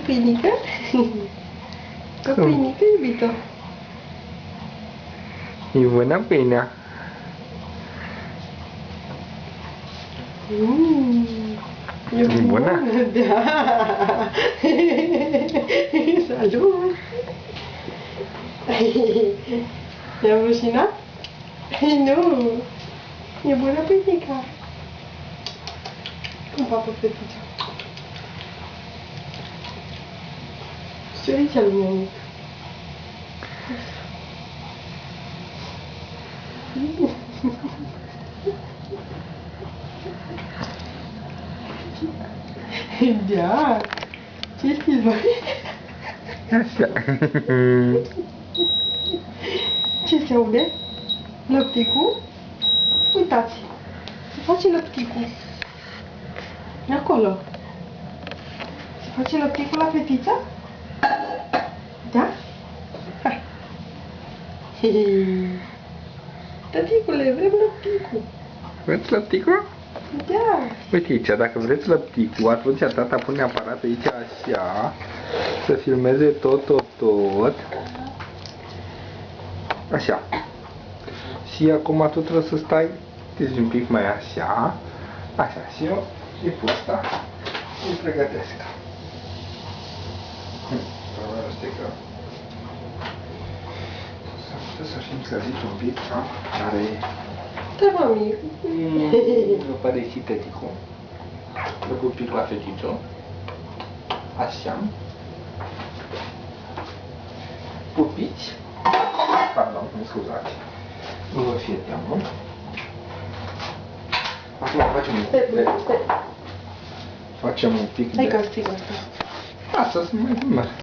Pâinică? Pâinică, iubito? E bună pâinea. E bună? Da! Salut! E-a rușinat? Nu! E bună pâinica! Cum papă fetița? Știurița lui meu mic. Da! Ce filmă? Așa. Ce se aude? Lăpticul? Uitați! Se face lăpticul. Acolo. Se face lăpticul la fetița? Da? Hai! Tăticule, vrem lăpticul. Vreți lăpticul? Da! Uite aici, dacă vreți lăpticul, atunci tata pune aparatul aici așa, să filmeze tot. Așa. Și acum tu trebuie să stai, deci un pic mai așa. Așa, și eu îi pun asta, îi pregătesc. Problema este că să știm scăzit un pic, care Da, mami. nu pare sinteticul. Dă un pic la fetiță. Așa. Pupici. Pardon, mă scuzați. Nu vă fie teamă. Acum facem un pic de... Facem un pic de... Hai că stic asta. Asta să mai măr.